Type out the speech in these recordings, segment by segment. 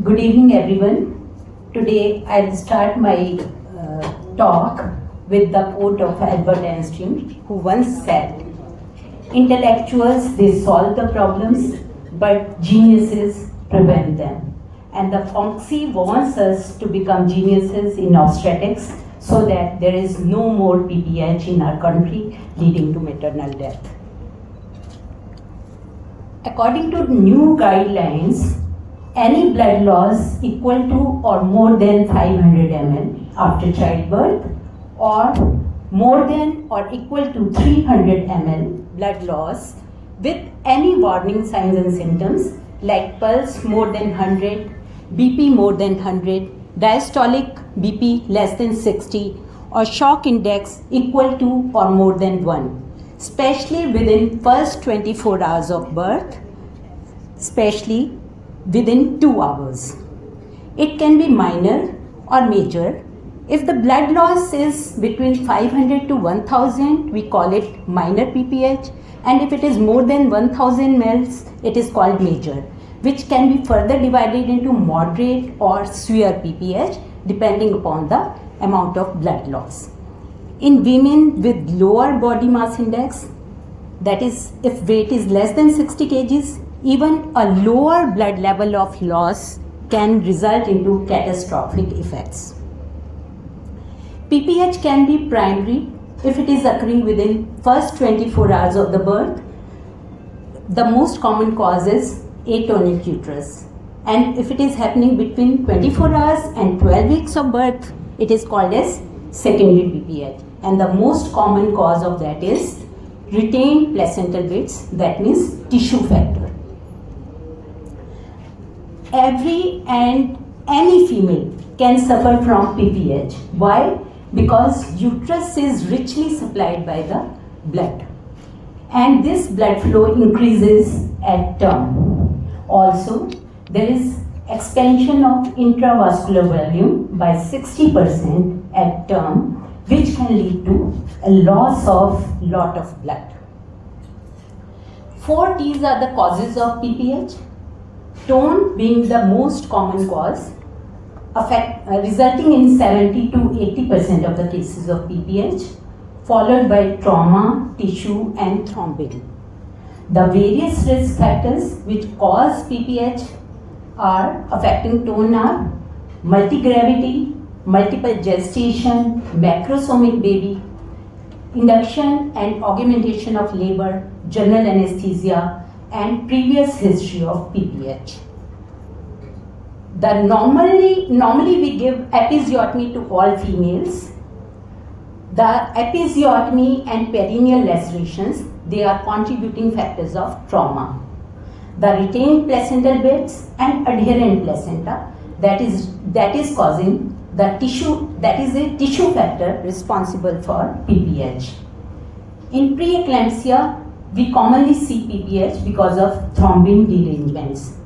Good evening, everyone. Today I'll start my talk with the quote of Albert Einstein, who once said, "Intellectuals, they solve the problems, but geniuses prevent them." And the FOGSI wants us to become geniuses in obstetrics so that there is no more PPH in our country leading to maternal death. According to new guidelines, any blood loss equal to or more than 500 ml after childbirth or more than or equal to 300 ml blood loss with any warning signs and symptoms like pulse more than 100, BP more than 100, diastolic BP less than 60 or shock index equal to or more than 1, especially within first 24 hours of birth, especially within 2 hours. It can be minor or major. If the blood loss is between 500 to 1000, we call it minor PPH, and if it is more than 1000 mL, it is called major, which can be further divided into moderate or severe PPH depending upon the amount of blood loss. In women with lower body mass index, that is if weight is less than 60 kgs, even a lower blood level of loss can result into catastrophic effects. PPH can be primary if it is occurring within first 24 hours of the birth. The most common cause is atonic uterus, and if it is happening between 24 hours and 12 weeks of birth, it is called as secondary PPH, and the most common cause of that is retained placental bits, that means tissue factor. Every and any female can suffer from PPH. Why? Because uterus is richly supplied by the blood, and this blood flow increases at term. Also, there is expansion of intravascular volume by 60% at term, which can lead to a loss of lot of blood. 4 T's are the causes of PPH. Tone being the most common cause, resulting in 70 to 80% of the cases of PPH, followed by trauma, tissue, and thrombin. The various risk factors which cause PPH are affecting tone are multigravity, multiple gestation, macrosomic baby, induction and augmentation of labor, general anesthesia, and previous history of PPH. Normally we give episiotomy to all females. The episiotomy and perineal lacerations, they are contributing factors of trauma. The retained placental bits and adherent placenta, that is causing the tissue, that is a tissue factor responsible for PPH. In preeclampsia, we commonly see PPH because of thrombin derangements.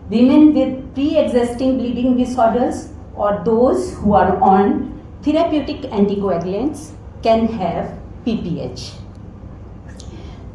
Women with pre-existing bleeding disorders or those who are on therapeutic anticoagulants can have PPH.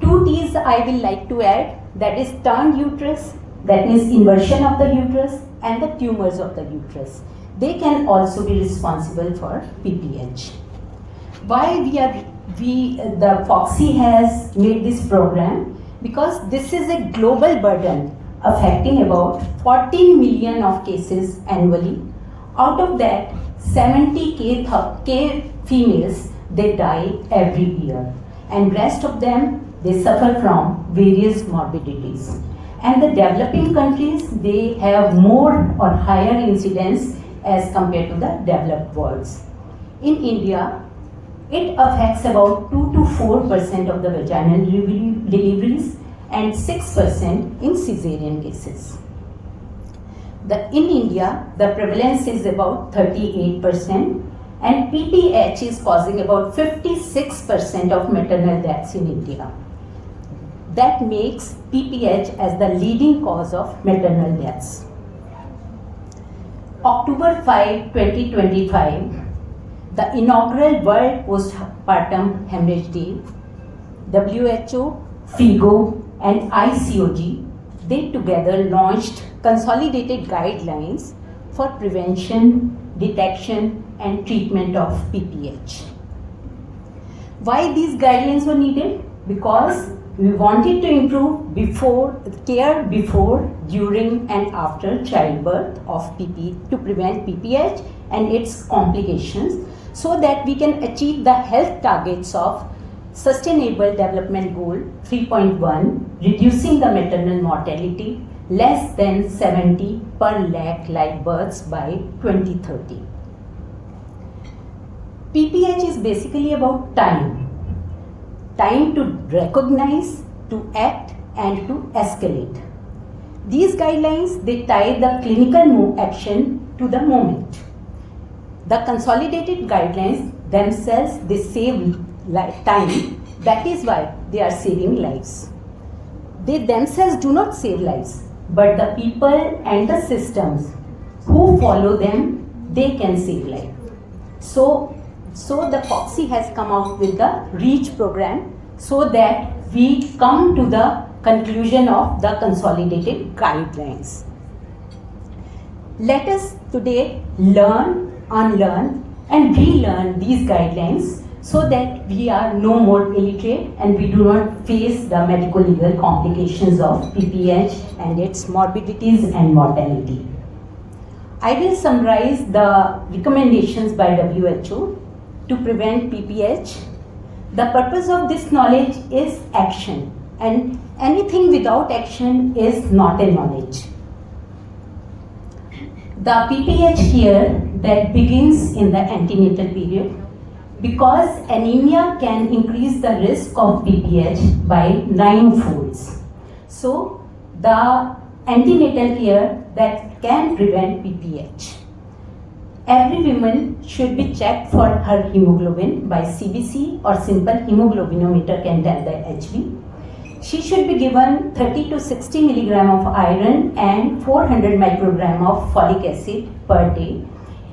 2 T's I will like to add, that is turned uterus, that means inversion of the uterus, and the tumors of the uterus. They can also be responsible for PPH. Why the FOGSI has made this program? Because this is a global burden affecting about 14 million of cases annually. Out of that, 70k females, they die every year, and rest of them, they suffer from various morbidities. And the developing countries, they have more or higher incidence as compared to the developed worlds. In India, it affects about 2 to 4% of the vaginal deliveries and 6% in cesarean cases. In India, the prevalence is about 38%, and PPH is causing about 56% of maternal deaths in India. That makes PPH as the leading cause of maternal deaths. October 5, 2025, the inaugural World Postpartum Hemorrhage Day, WHO, FIGO, and ICOG, they together launched consolidated guidelines for prevention, detection, and treatment of PPH. Why these guidelines were needed? Because we wanted to improve care before, during, and after childbirth to prevent PPH and its complications, so that we can achieve the health targets of Sustainable Development Goal 3.1, reducing the maternal mortality less than 70 per lakh live births by 2030. PPH is basically about time to recognize, to act, and to escalate. These guidelines, they tie the clinical action to the moment. The consolidated guidelines themselves, they save time. That is why they are saving lives. They themselves do not save lives, but the people and the systems who follow them, they can save life. So the FOGSI has come out with the REACH program so that we come to the conclusion of the consolidated guidelines. Let us today learn, unlearn, and relearn these guidelines so that we are no more illiterate and we do not face the medical legal complications of PPH and its morbidities and mortality. I will summarize the recommendations by WHO to prevent PPH. The purpose of this knowledge is action, and anything without action is not a knowledge. The PPH here that begins in the antenatal period, because anemia can increase the risk of PPH by 9-folds. So the antenatal care that can prevent PPH. Every woman should be checked for her hemoglobin by CBC or simple hemoglobinometer can tell the HB. She should be given 30 to 60 milligram of iron and 400 microgram of folic acid per day.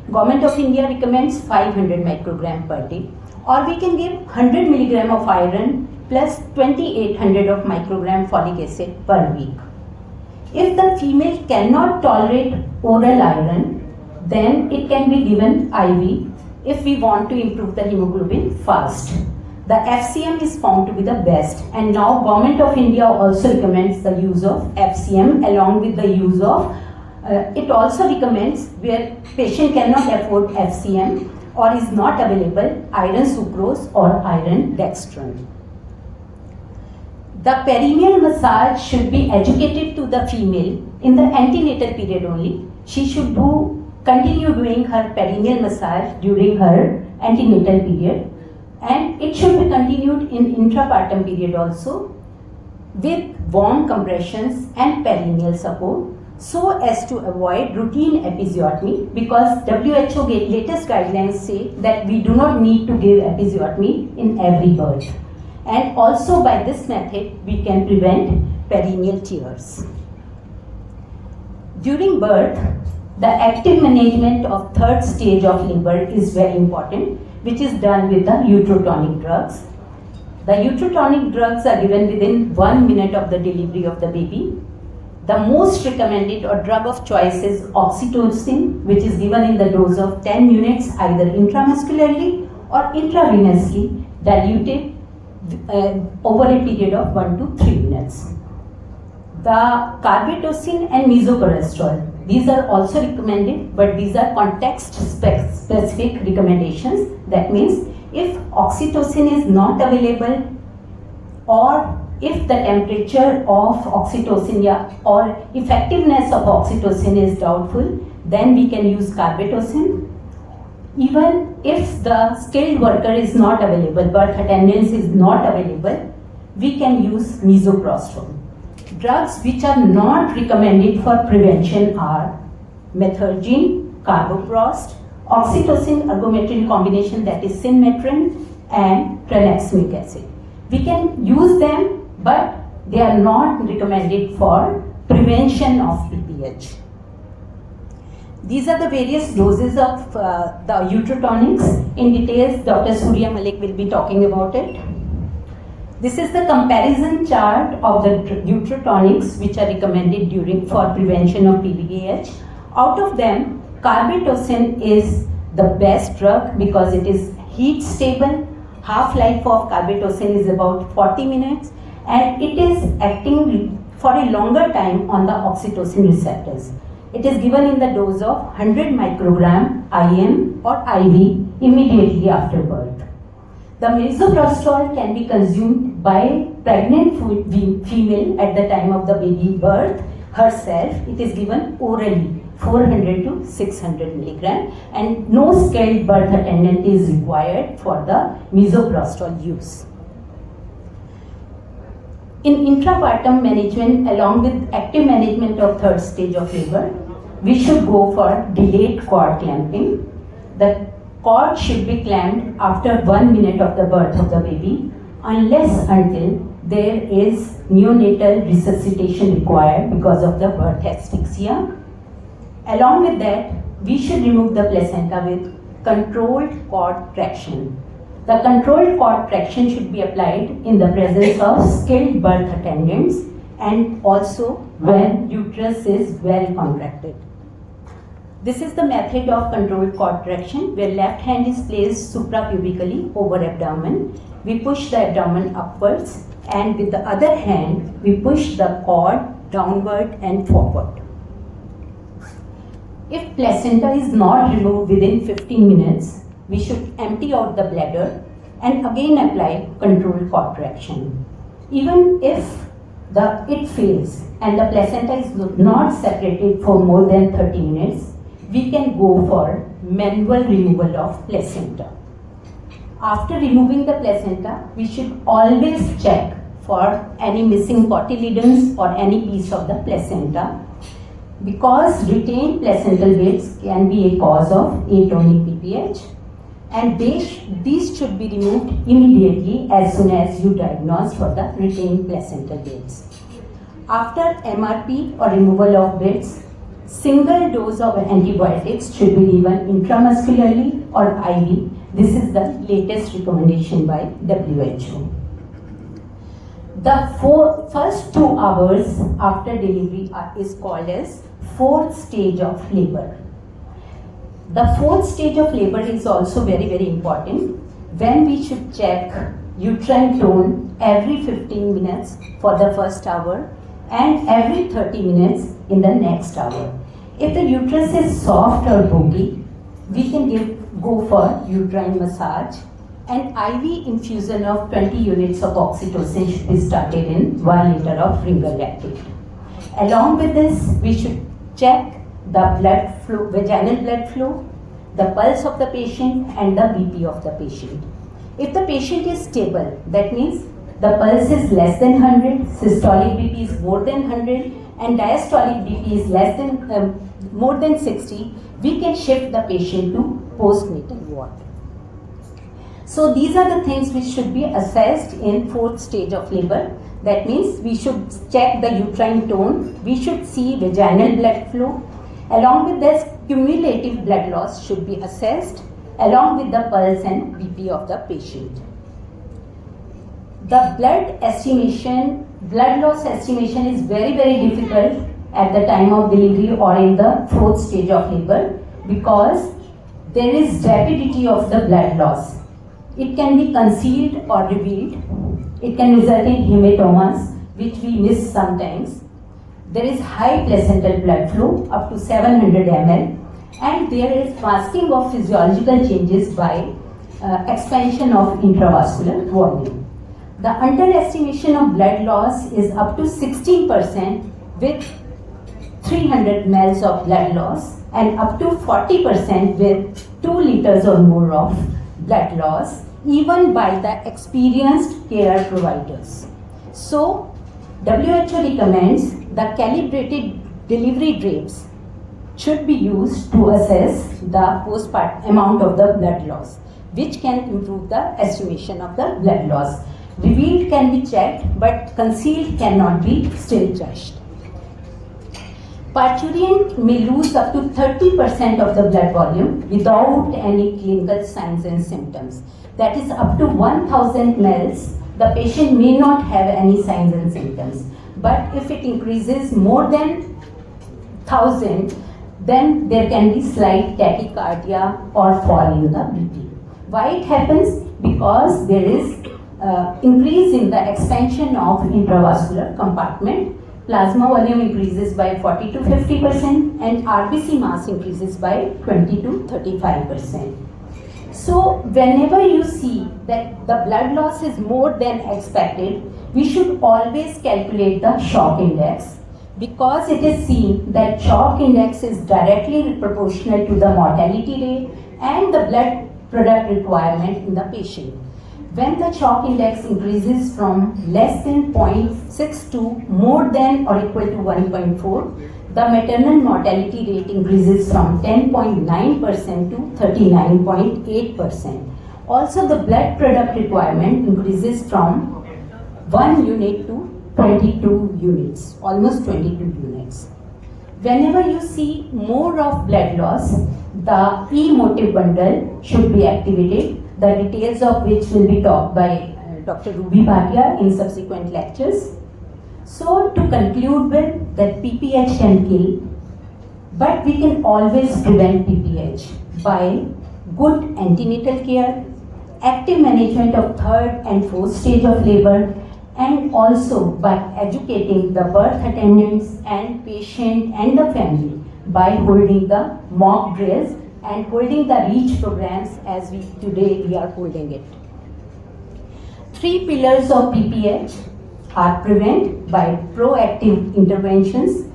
Government of India recommends 500 microgram per day, or we can give 100 milligram of iron plus 2800 of microgram folic acid per week. If the female cannot tolerate oral iron, then it can be given IV if we want to improve the hemoglobin fast. The FCM is found to be the best, and now Government of India also recommends the use of FCM along with the use of it also recommends where patient cannot afford FCM or is not available, iron sucrose or iron dextran. The perineal massage should be educated to the female in the antenatal period only. She should continue doing her perineal massage during her antenatal period, and it should be continued in intrapartum period also with warm compressions and perineal support so as to avoid routine episiotomy, because WHO latest guidelines say that we do not need to give episiotomy in every birth. And also by this method we can prevent perineal tears. During birth, the active management of third stage of labor is very important, which is done with the uterotonic drugs. The uterotonic drugs are given within 1 minute of the delivery of the baby. The most recommended or drug of choice is oxytocin, which is given in the dose of 10 units either intramuscularly or intravenously diluted over a period of 1 to 3 minutes. The carbetocin and mesocholesterol, these are also recommended, but these are context-specific recommendations. That means if oxytocin is not available, or if the temperature of oxytocin or effectiveness of oxytocin is doubtful, then we can use carbetocin. Even if the skilled worker is not available, birth attendance is not available, we can use misoprostol. Drugs which are not recommended for prevention are methergine, carboprost, oxytocin ergometrin combination, that is synmetrin, and tranexamic acid. We can use them, but they are not recommended for prevention of PPH. These are the various doses of the uterotonics. In details, Dr. Surya Malik will be talking about it. This is the comparison chart of the nutrotonics which are recommended for prevention of PPH. Out of them, carbetocin is the best drug because it is heat stable. Half-life of carbetocin is about 40 minutes and it is acting for a longer time on the oxytocin receptors. It is given in the dose of 100 microgram IM or IV immediately after birth. The misoprostol can be consumed by pregnant female at the time of the baby birth herself. It is given orally, 400 to 600 milligram, and no skilled birth attendant is required for the misoprostol use. In intrapartum management, along with active management of third stage of labor, we should go for delayed cord clamping. The cord should be clamped after 1 minute of the birth of the baby, unless until there is neonatal resuscitation required because of the birth asphyxia. Along with that, we should remove the placenta with controlled cord traction. The controlled cord traction should be applied in the presence of skilled birth attendants and also when uterus is well contracted. This is the method of controlled cord traction, where left hand is placed suprapubically over abdomen. We push the abdomen upwards, and with the other hand, we push the cord downward and forward. If placenta is not removed within 15 minutes, we should empty out the bladder and again apply controlled cord traction. Even if it fails and the placenta is not separated for more than 30 minutes, we can go for manual removal of placenta. After removing the placenta, we should always check for any missing cotyledons or any piece of the placenta, because retained placental bits can be a cause of atonic PPH, and these should be removed immediately as soon as you diagnose for the retained placental bits. After MRP or removal of bits, single dose of antibiotics should be given intramuscularly or IV. This is the latest recommendation by WHO. The first 2 hours after delivery is called as 4th stage of labor. The 4th stage of labor is also very, very important, when we should check uterine tone every 15 minutes for the first hour and every 30 minutes in the next hour. If the uterus is soft or boggy, we can go for uterine massage, and IV infusion of 20 units of oxytocin should be started in 1 liter of ringer lactate. Along with this, we should check the blood flow, vaginal blood flow, the pulse of the patient and the BP of the patient. If the patient is stable, that means the pulse is less than 100, systolic BP is more than 100, and diastolic BP is more than 60, we can shift the patient to postnatal ward. So these are the things which should be assessed in 4th stage of labor. That means we should check the uterine tone, we should see vaginal blood flow. Along with this, cumulative blood loss should be assessed along with the pulse and BP of the patient. The blood loss estimation is very, very difficult at the time of delivery or in the 4th stage of labor, because there is rapidity of the blood loss. It can be concealed or revealed. It can result in hematomas, which we miss sometimes. There is high placental blood flow up to 700 ml, and there is masking of physiological changes by expansion of intravascular volume. The underestimation of blood loss is up to 16% with 300 ml of blood loss, and up to 40% with 2 liters or more of blood loss, even by the experienced care providers. So, WHO recommends the calibrated delivery drapes should be used to assess the postpartum amount of the blood loss, which can improve the estimation of the blood loss. Revealed can be checked, but concealed cannot be still judged. Parturient may lose up to 30% of the blood volume without any clinical signs and symptoms. That is up to 1000 ml the patient may not have any signs and symptoms. But if it increases more than 1000, then there can be slight tachycardia or fall in the BP. Why it happens? Because there is increase in the expansion of intravascular compartment. Plasma volume increases by 40 to 50% and RBC mass increases by 20 to 35%. So whenever you see that the blood loss is more than expected, we should always calculate the shock index, because it is seen that shock index is directly proportional to the mortality rate and the blood product requirement in the patient. When the shock index increases from less than 0.6 to more than or equal to 1.4, the maternal mortality rate increases from 10.9% to 39.8%. Also, the blood product requirement increases from 1 unit to 22 units, almost 22 units. Whenever you see more of blood loss, the E-motive bundle should be activated, the details of which will be taught by Dr. Ruby Bhatia in subsequent lectures. So to conclude with, that PPH can kill, but we can always prevent PPH by good antenatal care, active management of third and fourth stage of labor, and also by educating the birth attendants and patient and the family by holding the mock drills and holding the REACH programs as today we are holding it. 3 pillars of PPH are: prevent by proactive interventions,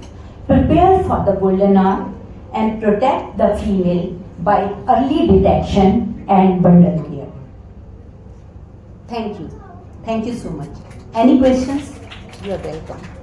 prepare for the golden hour, and protect the female by early detection and bundle care. Thank you. Thank you so much. Any questions? You are welcome.